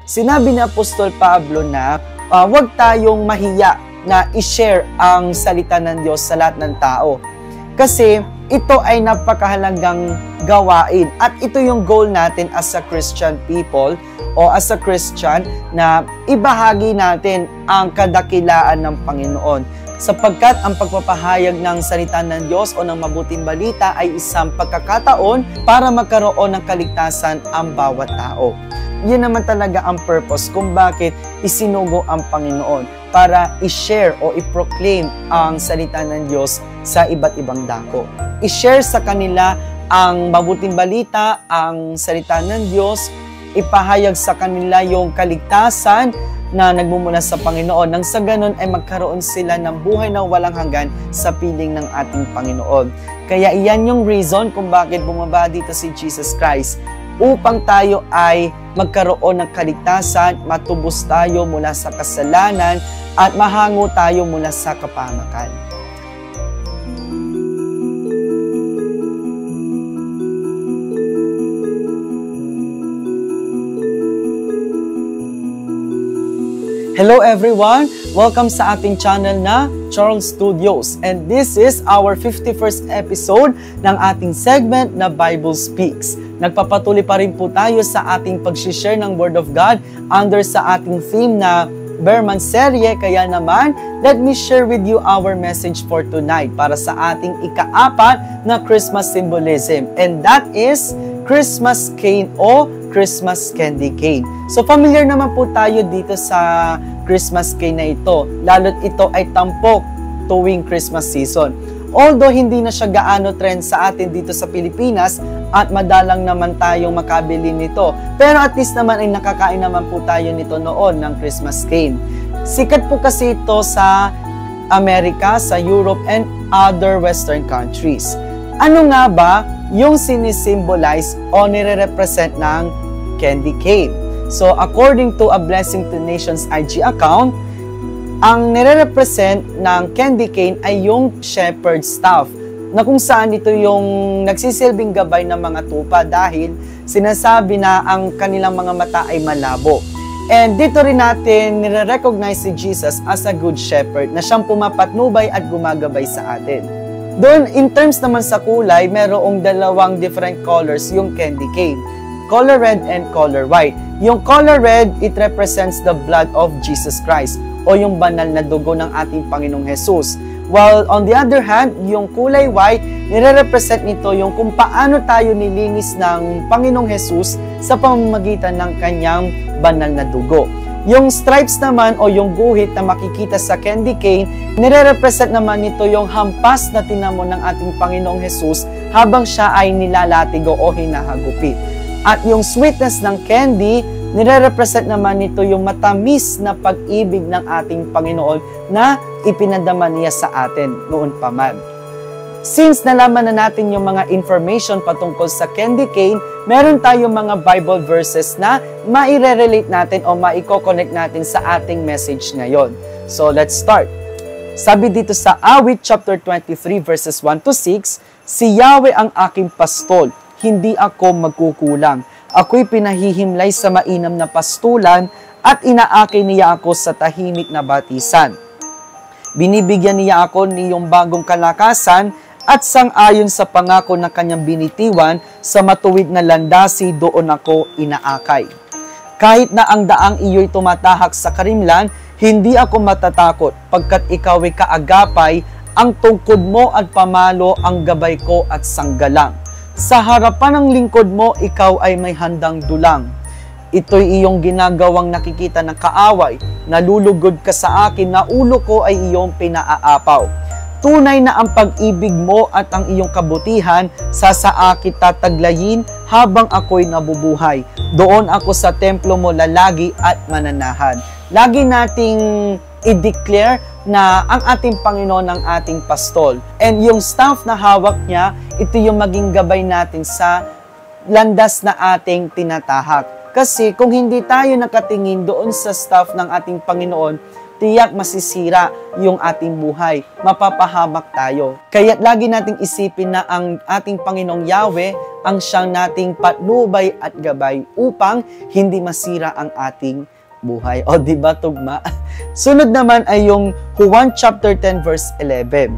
Sinabi ni Apostol Pablo na huwag tayong mahiya na i-share ang salita ng Diyos sa lahat ng tao. Kasi ito ay napakahalagang gawain at ito yung goal natin as a Christian people o as a Christian na ibahagi natin ang kadakilaan ng Panginoon. Sapagkat ang pagpapahayag ng salita ng Diyos o ng mabuting balita ay isang pagkakataon para magkaroon ng kaligtasan ang bawat tao. Yun naman talaga ang purpose kung bakit isinugo ang Panginoon para i-share o i-proclaim ang salita ng Diyos sa iba't ibang dako. I-share sa kanila ang mabuting balita, ang salita ng Diyos, ipahayag sa kanila yung kaligtasan na nagmumula sa Panginoon. Nang sa ganun ay magkaroon sila ng buhay na walang hanggan sa piling ng ating Panginoon. Kaya iyan yung reason kung bakit bumaba dito si Jesus Christ. Upang tayo ay magkaroon ng kaligtasan, matubos tayo mula sa kasalanan, at mahango tayo mula sa kapahamakan. Hello everyone! Welcome sa ating channel na Charles Studios. And this is our 51st episode ng ating segment na Bible Speaks. Nagpapatuloy pa rin po tayo sa ating pag-share ng Word of God under sa ating theme na Berman serye. Kaya naman, let me share with you our message for tonight para sa ating ika-4 na Christmas symbolism. And that is Christmas cane o Christmas candy cane. So familiar naman po tayo dito sa Christmas cane na ito, lalo't ito ay tampok tuwing Christmas season. Although hindi na siya gaano trend sa atin dito sa Pilipinas at madalang naman tayong makabili nito, pero at least naman ay nakakain naman po tayo nito noon ng Christmas cane. Sikat po kasi ito sa Amerika, sa Europe, and other Western countries. Ano nga ba yung sinisimbolize o nire-represent ng candy cane? So, according to a Blessing to Nations IG account, ang nire-represent ng candy cane ay yung shepherd's staff, na kung saan ito yung nagsisilbing gabay ng mga tupa dahil sinasabi na ang kanilang mga mata ay malabo. And dito rin natin nire-recognize si Jesus as a good shepherd na siyang pumapatnubay at gumagabay sa atin. Doon, in terms naman sa kulay, merong dalawang different colors yung candy cane. Color red and color white. Yung color red, it represents the blood of Jesus Christ o yung banal na dugo ng ating Panginoong Jesus. While on the other hand, yung kulay white, nire-represent nito yung kung paano tayo nilinis ng Panginoong Jesus sa pamamagitan ng kanyang banal na dugo. Yung stripes naman o yung guhit na makikita sa candy cane, nire-represent naman nito yung hampas na tinamo ng ating Panginoong Jesus habang siya ay nilalatigo o hinahagupit. At yung sweetness ng candy, nire-represent naman nito yung matamis na pag-ibig ng ating Panginoon na ipinadama niya sa atin noon pa man. Since nalaman na natin yung mga information patungkol sa candy cane, meron tayong mga Bible verses na maire-relate natin o maiko-connect natin sa ating message ngayon. So let's start. Sabi dito sa Awit chapter 23 verses 1 to 6, "Si Yahweh ang aking pastol, hindi ako magkukulang. Ako'y pinahihimlay sa mainam na pastulan at inaakay niya ako sa tahimik na batisan. Binibigyan niya ako niyong bagong kalakasan at sang-ayon sa pangako ng kanyang binitiwan, sa matuwid na landasi doon ako inaakay. Kahit na ang daang iyo'y tumatahak sa karimlan, hindi ako matatakot, pagkat ikaw ay kaagapay, ang tungkod mo at pamalo ang gabay ko at sanggalang. Sa harapan ng lingkod mo, ikaw ay may handang dulang. Ito'y iyong ginagawang nakikita ng kaaway, nalulugod ka sa akin, na ulo ko ay iyong pinaaapaw. Tunay na ang pag-ibig mo at ang iyong kabutihan sa saakit tataglayin habang ako'y nabubuhay. Doon ako sa templo mo lalagi at mananahan." Lagi nating i-declare na ang ating Panginoon ang ating pastol. And yung staff na hawak niya, ito yung maging gabay natin sa landas na ating tinatahak. Kasi kung hindi tayo nakatingin doon sa staff ng ating Panginoon, tiyak masisira yung ating buhay. Mapapahamak tayo. Kaya't lagi nating isipin na ang ating Panginoong Yahweh ang siyang nating patnubay at gabay upang hindi masira ang ating buhay. O diba tugma? Sunod naman ay yung Juan chapter 10 verse 11.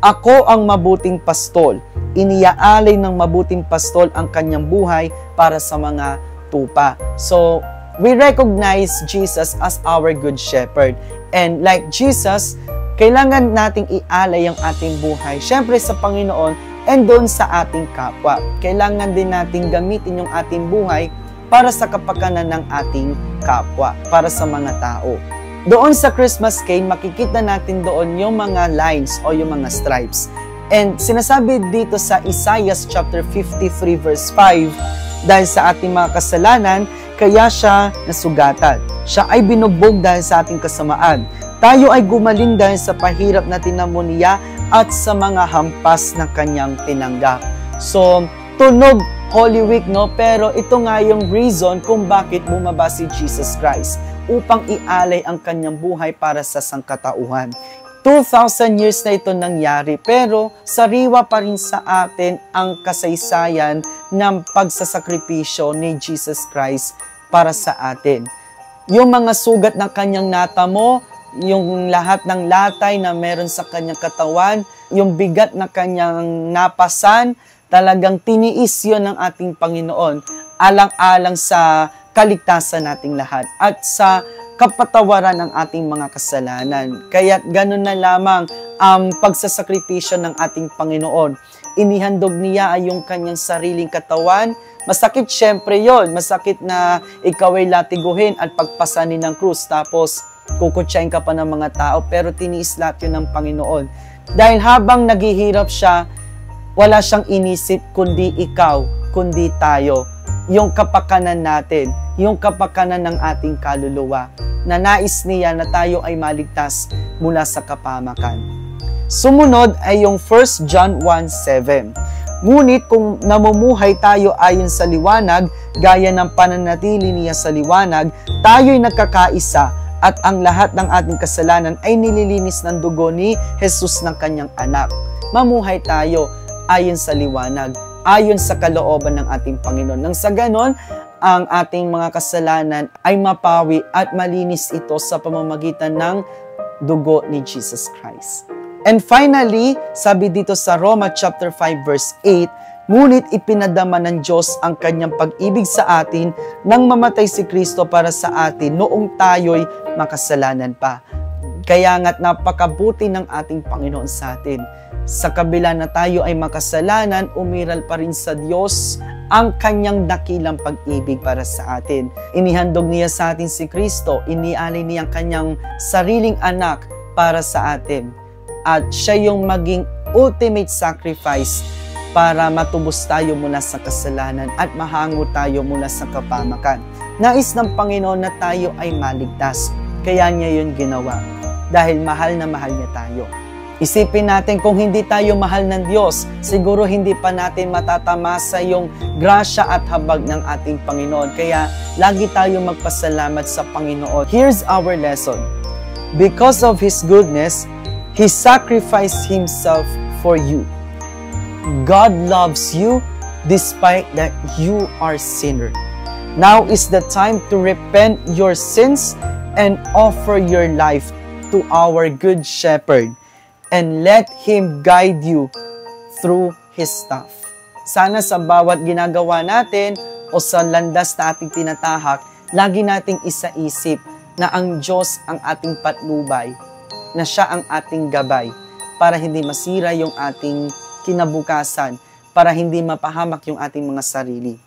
Ako ang mabuting pastol. Iniaalay ng mabuting pastol ang kanyang buhay para sa mga tupa. So, we recognize Jesus as our good shepherd. And like Jesus, kailangan nating ialay ang ating buhay, syempre sa Panginoon and doon sa ating kapwa. Kailangan din nating gamitin yung ating buhay para sa kapakanan ng ating kapwa, para sa mga tao. Doon sa Christmas cane, makikita natin doon yung mga lines o yung mga stripes. And sinasabi dito sa Isaiah chapter 53 verse 5, dahil sa ating mga kasalanan, kaya siya nasugatan. Siya ay binugbog dahil sa ating kasamaan. Tayo ay gumaling dahil sa pahirap na tinamo niya at sa mga hampas na kanyang tinanggap. So, tunog Holy Week, no? Pero ito nga yung reason kung bakit bumaba si Jesus Christ upang ialay ang kanyang buhay para sa sangkatauhan. 2,000 years na ito nangyari, pero sariwa pa rin sa atin ang kasaysayan ng pagsasakripisyo ni Jesus Christ para sa atin. Yung mga sugat ng kanyang natamo, yung lahat ng latay na meron sa kanyang katawan, yung bigat na kanyang napasan, talagang tiniis yun ng ating Panginoon, alang-alang sa kaligtasan nating lahat at sa kapatawaran ng ating mga kasalanan. Kaya't ganun na lamang ang pagsasakripisyo ng ating Panginoon. Inihandog niya ay yung kanyang sariling katawan. Masakit syempre yon, masakit na ikaw ay latiguhin at pagpasanin ng krus, tapos kukutsain ka pa ng mga tao, pero tiniis lahat yun ng Panginoon. Dahil habang naghihirap siya, wala siyang inisip kundi ikaw, kundi tayo. Yung kapakanan natin, yung kapakanan ng ating kaluluwa, na nais niya na tayo ay maligtas mula sa kapahamakan. Sumunod ay yung 1 John 1:7. Ngunit kung namumuhay tayo ayon sa liwanag, gaya ng pananatili niya sa liwanag, tayo'y nagkakaisa at ang lahat ng ating kasalanan ay nililinis ng dugo ni Jesus ng kanyang anak. Mamuhay tayo ayon sa liwanag, ayon sa kalooban ng ating Panginoon. Nang sa ganon, ang ating mga kasalanan ay mapawi at malinis ito sa pamamagitan ng dugo ni Jesus Christ. And finally, sabi dito sa Roma chapter 5 verse 8, ngunit ipinadama ng Diyos ang kanyang pag-ibig sa atin nang mamatay si Kristo para sa atin noong tayo'y makasalanan pa. Kaya nga't napakabuti ng ating Panginoon sa atin. Sa kabila na tayo ay makasalanan, umiral pa rin sa Diyos ang kanyang dakilang pag-ibig para sa atin. Inihandog niya sa atin si Kristo, inialay niya ang kanyang sariling anak para sa atin. At siya yung maging ultimate sacrifice para matubos tayo mula sa kasalanan at mahango tayo mula sa kapahamakan. Nais ng Panginoon na tayo ay maligtas. Kaya niya yun ginawa. Dahil mahal na mahal niya tayo. Isipin natin kung hindi tayo mahal ng Diyos, siguro hindi pa natin matatamasa yung grasya at habag ng ating Panginoon. Kaya lagi tayo magpasalamat sa Panginoon. Here's our lesson. Because of His goodness, He sacrificed Himself for you. God loves you despite that you are sinner. Now is the time to repent your sins and offer your life to our good shepherd and let Him guide you through His stuff. Sana sa bawat ginagawa natin o sa landas na ating tinatahak, lagi nating isaisip na ang Diyos ang ating patnubay, na siya ang ating gabay para hindi masira yung ating kinabukasan, para hindi mapahamak yung ating mga sarili.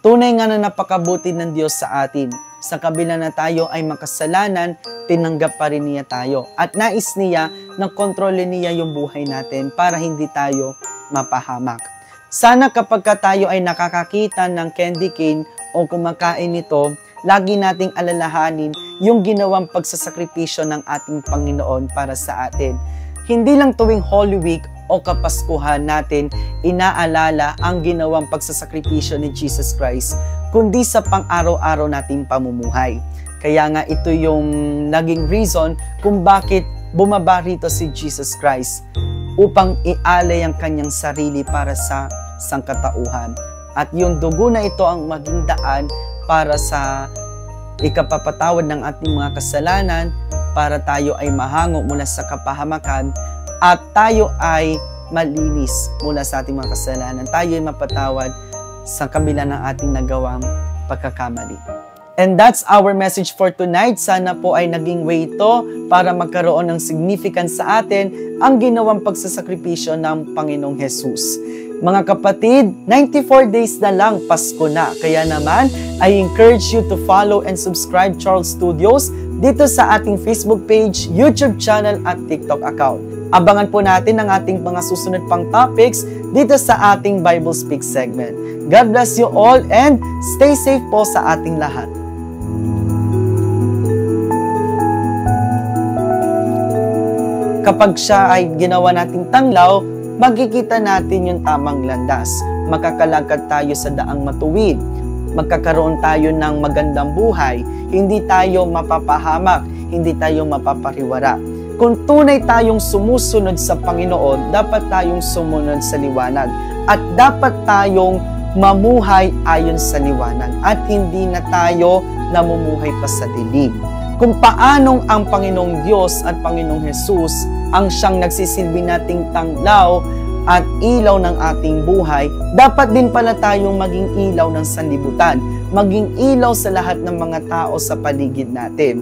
Tunay nga na napakabuti ng Diyos sa atin. Sa kabila na tayo ay makasalanan, tinanggap pa rin niya tayo. At nais niya na kontrolin niya yung buhay natin para hindi tayo mapahamak. Sana kapag tayo ay nakakakita ng candy cane o kumakain nito, lagi nating alalahanin yung ginawang pagsasakripisyo ng ating Panginoon para sa atin. Hindi lang tuwing Holy Week o Kapaskuhan natin inaalala ang ginawang pagsasakripisyo ni Jesus Christ, kundi sa pang-araw-araw nating pamumuhay. Kaya nga ito yung naging reason kung bakit bumaba rito si Jesus Christ upang ialay ang kanyang sarili para sa sangkatauhan. At yung dugo na ito ang maging daan para sa ikapapatawad ng ating mga kasalanan, para tayo ay mahango mula sa kapahamakan at tayo ay malinis mula sa ating mga kasalanan. Tayo ay mapatawad sa kabila ng ating nagawang pagkakamali. And that's our message for tonight. Sana po ay naging way ito para magkaroon ng significance sa atin ang ginawang pagsasakripisyo ng Panginoong Jesus. Mga kapatid, 94 days na lang, Pasko na. Kaya naman, I encourage you to follow and subscribe Charles Studios dito sa ating Facebook page, YouTube channel at TikTok account. Abangan po natin ang ating mga susunod pang topics dito sa ating Bible Speak segment. God bless you all and stay safe po sa ating lahat. Kapag siya ay ginawa nating tanglaw, makikita natin yung tamang landas. Makakalagad tayo sa daang matuwid. Magkakaroon tayo ng magandang buhay. Hindi tayo mapapahamak. Hindi tayo mapapariwara. Kung tunay tayong sumusunod sa Panginoon, dapat tayong sumunod sa liwanag. At dapat tayong mamuhay ayon sa liwanag. At hindi na tayo namumuhay pa sa dilim. Kung paanong ang Panginoong Diyos at Panginoong Jesus ang siyang nagsisilbi nating tanglaw at ilaw ng ating buhay, dapat din pala tayong maging ilaw ng sanlibutan, maging ilaw sa lahat ng mga tao sa paligid natin.